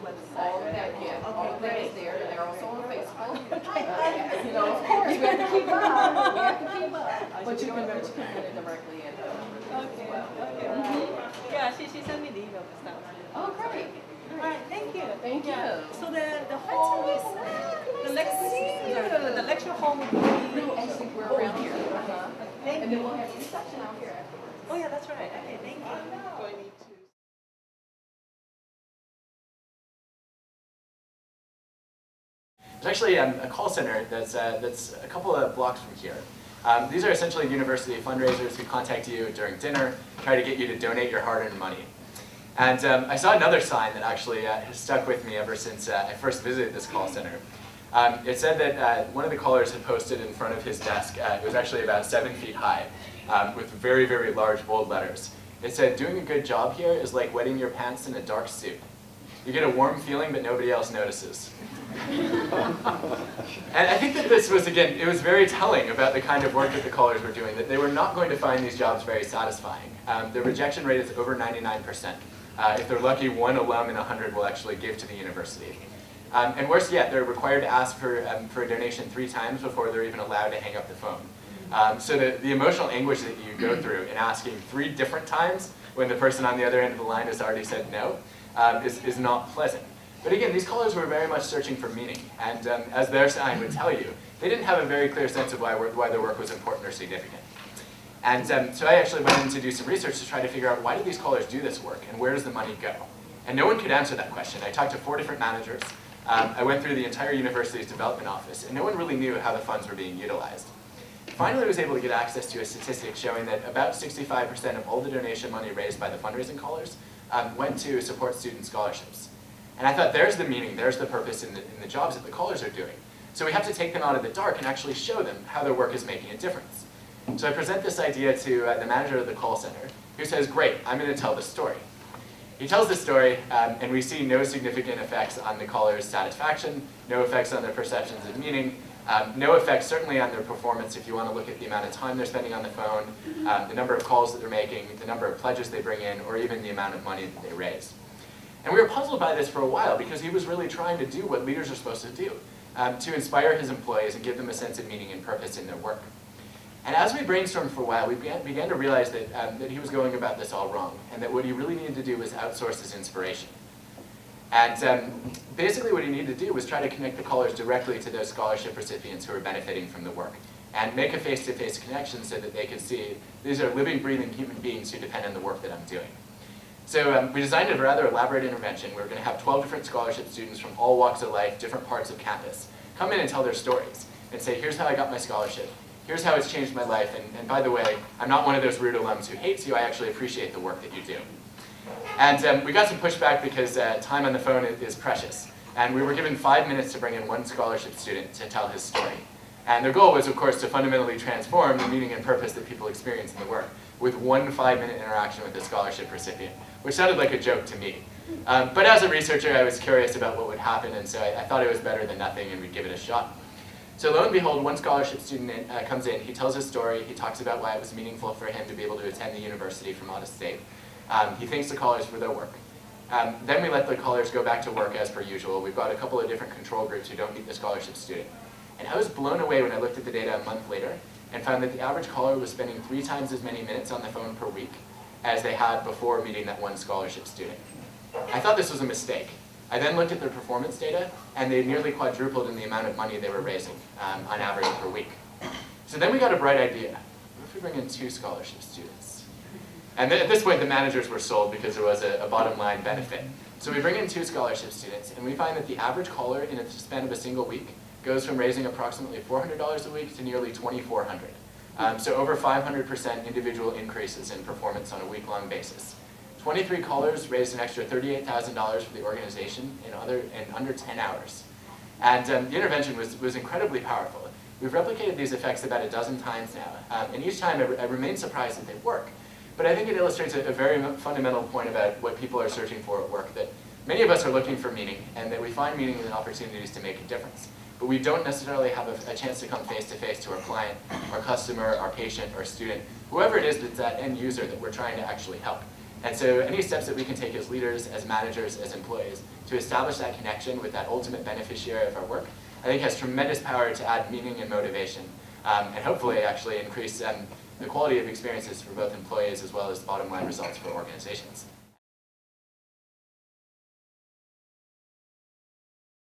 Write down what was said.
website. All of that, yeah, all of that is there, and they're also on Facebook. You know, of course, we have to keep up. We have to keep up, but you can get it directly in. Okay, okay. Yeah, she sent me the email just now. Oh, great. All right, thank you. Thank you. So the hall is, the lecture hall would be... No, actually, we're around here. Thank And you. then we'll have a reception out here afterwards. Oh yeah, that's right. Okay, thank you. There's actually a call center that's a couple of blocks from here. These are essentially university fundraisers who contact you during dinner, try to get you to donate your hard-earned money. And I saw another sign that actually has stuck with me ever since I first visited this call center. It said that one of the callers had posted in front of his desk, it was actually about 7 feet high, with very, very large bold letters. It said, "Doing a good job here is like wetting your pants in a dark suit. You get a warm feeling, but nobody else notices." And I think that this was, again, it was very telling about the kind of work that the callers were doing, that they were not going to find these jobs very satisfying. The rejection rate is over 99%. If they're lucky, one alum in 100 will actually give to the university. And worse yet, they're required to ask for a donation 3 times before they're even allowed to hang up the phone. So the emotional anguish that you go through in asking 3 different times when the person on the other end of the line has already said no is not pleasant. But again, these callers were very much searching for meaning, and as their sign would tell you, they didn't have a very clear sense of why their work was important or significant. And so I actually went in to do some research to try to figure out why do these callers do this work, and where does the money go? And no one could answer that question. I talked to 4 different managers. I went through the entire university's development office, and no one really knew how the funds were being utilized. Finally, I was able to get access to a statistic showing that about 65% of all the donation money raised by the fundraising callers went to support student scholarships. And I thought, there's the meaning, there's the purpose in the jobs that the callers are doing. So we have to take them out of the dark and actually show them how their work is making a difference. So I present this idea to the manager of the call center, who says, "Great, I'm going to tell the story." He tells the story, and we see no significant effects on the caller's satisfaction, no effects on their perceptions of meaning, no effects certainly on their performance if you want to look at the amount of time they're spending on the phone, the number of calls that they're making, the number of pledges they bring in, or even the amount of money that they raise. And we were puzzled by this for a while because he was really trying to do what leaders are supposed to do, to inspire his employees and give them a sense of meaning and purpose in their work. And as we brainstormed for a while, we began to realize that he was going about this all wrong, and that what he really needed to do was outsource his inspiration. And basically what he needed to do was try to connect the callers directly to those scholarship recipients who are benefiting from the work, and make a face-to-face connection so that they could see these are living, breathing human beings who depend on the work that I'm doing. So we designed a rather elaborate intervention. We were going to have 12 different scholarship students from all walks of life, different parts of campus, come in and tell their stories and say, here's how I got my scholarship, here's how it's changed my life, and by the way, I'm not one of those rude alums who hates you, I actually appreciate the work that you do. And we got some pushback because time on the phone is precious. And we were given 5 minutes to bring in 1 scholarship student to tell his story. And their goal was, of course, to fundamentally transform the meaning and purpose that people experience in the work with 1 5-minute interaction with a scholarship recipient, which sounded like a joke to me. But as a researcher, I was curious about what would happen, and so I thought it was better than nothing, and we'd give it a shot. So lo and behold, 1 scholarship student comes in, he tells his story, he talks about why it was meaningful for him to be able to attend the university from out of state. He thanks the callers for their work. Then we let the callers go back to work as per usual. We've got a couple of different control groups who don't meet the scholarship student. And I was blown away when I looked at the data a month later and found that the average caller was spending 3 times as many minutes on the phone per week as they had before meeting that 1 scholarship student. I thought this was a mistake. I then looked at their performance data, and they nearly quadrupled in the amount of money they were raising on average per week. So then we got a bright idea. What if we bring in 2 scholarship students? And at this point, the managers were sold because there was a bottom line benefit. So we bring in 2 scholarship students, and we find that the average caller in the span of a single week goes from raising approximately $400 a week to nearly $2,400. So over 500% individual increases in performance on a week-long basis. 23 callers raised an extra $38,000 for the organization in under 10 hours. And the intervention was incredibly powerful. We've replicated these effects about a dozen times now, and each time I remain surprised that they work. But I think it illustrates a very fundamental point about what people are searching for at work, that many of us are looking for meaning, and that we find meaning in opportunities to make a difference. But we don't necessarily have a chance to come face-to-face to our client, our customer, our patient, our student, whoever it is that's that end user that we're trying to actually help. And so any steps that we can take as leaders, as managers, as employees to establish that connection with that ultimate beneficiary of our work, I think has tremendous power to add meaning and motivation, and hopefully actually increase the quality of experiences for both employees as well as bottom line results for organizations.